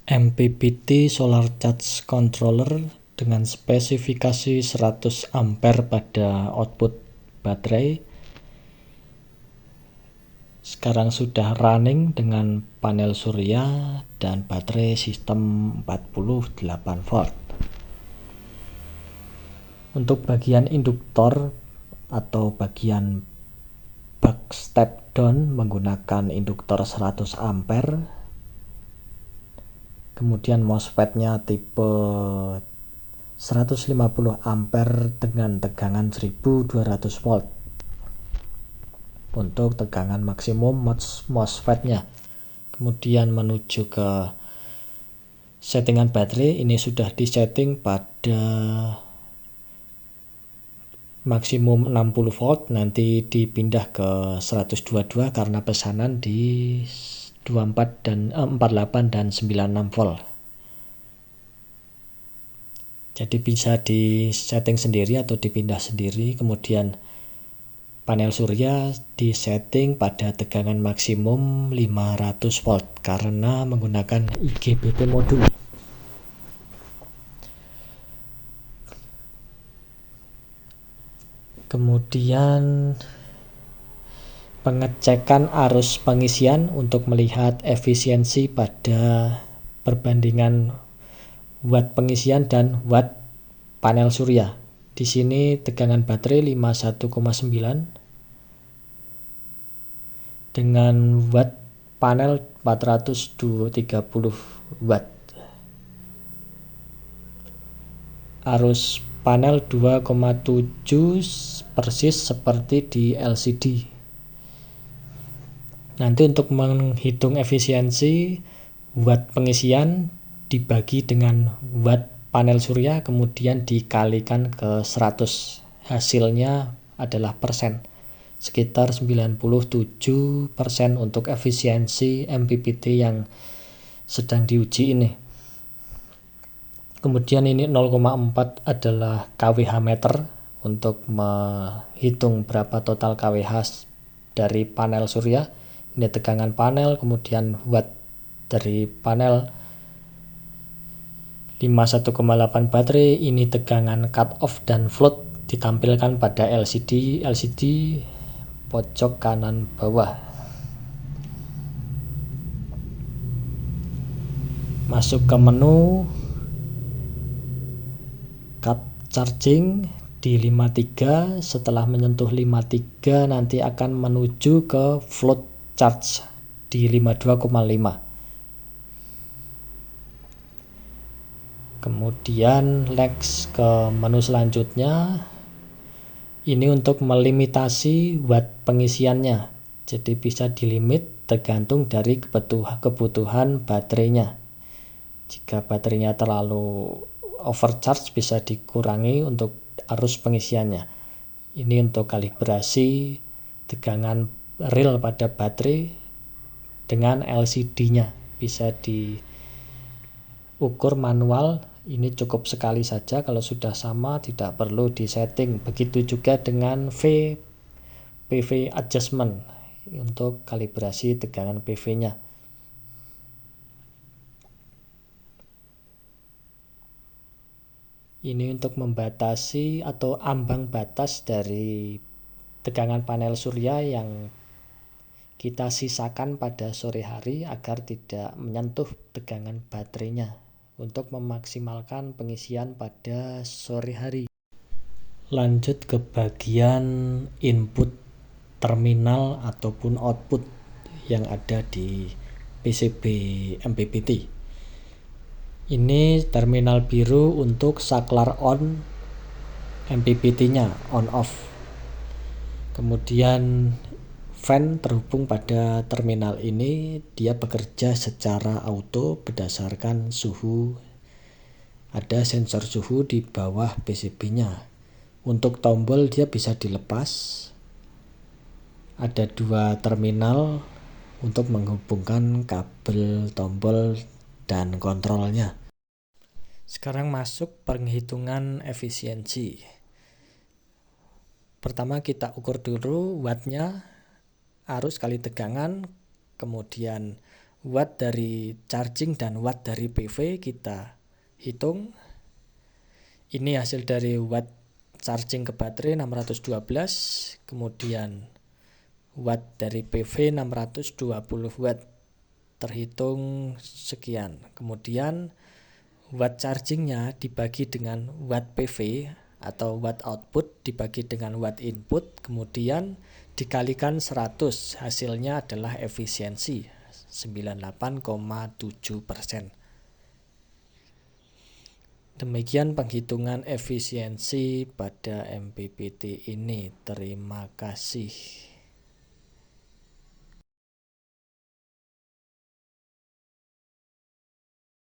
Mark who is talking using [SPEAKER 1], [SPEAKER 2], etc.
[SPEAKER 1] MPPT Solar Charge Controller dengan spesifikasi 100 ampere pada output baterai sekarang sudah running dengan panel surya dan baterai sistem 48 volt. Untuk bagian induktor atau bagian buck step down menggunakan induktor 100 ampere, kemudian MOSFET-nya tipe 150 ampere dengan tegangan 1200 volt untuk tegangan maksimum MOSFET-nya. Kemudian menuju ke settingan baterai, ini sudah disetting pada maksimum 60 volt, nanti dipindah ke 122 karena pesanan di 48 dan 96 volt. Jadi bisa di setting sendiri atau dipindah sendiri. Kemudian panel surya di setting pada tegangan maksimum 500 volt karena menggunakan IGBT modul. Kemudian pengecekan arus pengisian untuk melihat efisiensi pada perbandingan watt pengisian dan watt panel surya. Di sini tegangan baterai 51,9 dengan watt panel 430 watt. Arus panel 2,7 persis seperti di LCD. Nanti untuk menghitung efisiensi watt pengisian dibagi dengan watt panel surya kemudian dikalikan ke 100. Hasilnya adalah persen. Sekitar 97% untuk efisiensi MPPT yang sedang diuji ini. Kemudian ini 0,4 adalah kWh meter untuk menghitung berapa total kWh dari panel surya. Ini tegangan panel, kemudian watt dari panel 51,8 baterai. Ini tegangan cut off dan float ditampilkan pada LCD pojok kanan bawah. Masuk ke menu cut charging di 53, setelah menyentuh 53 nanti akan menuju ke float charge di 52,5. Kemudian next ke menu selanjutnya, ini untuk melimitasi watt pengisiannya, jadi bisa dilimit tergantung dari kebutuhan baterainya. Jika baterainya terlalu overcharge bisa dikurangi untuk arus pengisiannya. Ini untuk kalibrasi tegangan real pada baterai dengan LCD-nya. Bisa diukur manual, ini cukup sekali saja. Kalau sudah sama tidak perlu disetting. Begitu juga dengan PV adjustment untuk kalibrasi tegangan PV-nya. Ini untuk membatasi atau ambang batas dari tegangan panel surya yang kita sisakan pada sore hari agar tidak menyentuh tegangan baterainya untuk memaksimalkan pengisian pada sore hari. Lanjut ke bagian input terminal ataupun output yang ada di PCB MPPT. Ini terminal biru untuk saklar on MPPT-nya, on off. Kemudian fan terhubung pada terminal ini, dia bekerja secara auto berdasarkan suhu. Ada sensor suhu di bawah PCB-nya. Untuk tombol dia bisa dilepas. Ada 2 terminal untuk menghubungkan kabel tombol dan kontrolnya. Sekarang masuk penghitungan efisiensi. Pertama kita ukur dulu wattnya, arus kali tegangan, kemudian watt dari charging dan watt dari PV kita hitung. Ini hasil dari watt charging ke baterai 612, kemudian watt dari PV 620 watt, terhitung sekian. Kemudian watt chargingnya dibagi dengan watt PV atau watt output dibagi dengan watt input, kemudian dikalikan 100, hasilnya adalah efisiensi 98,7%. Demikian penghitungan efisiensi pada MPPT ini. Terima kasih.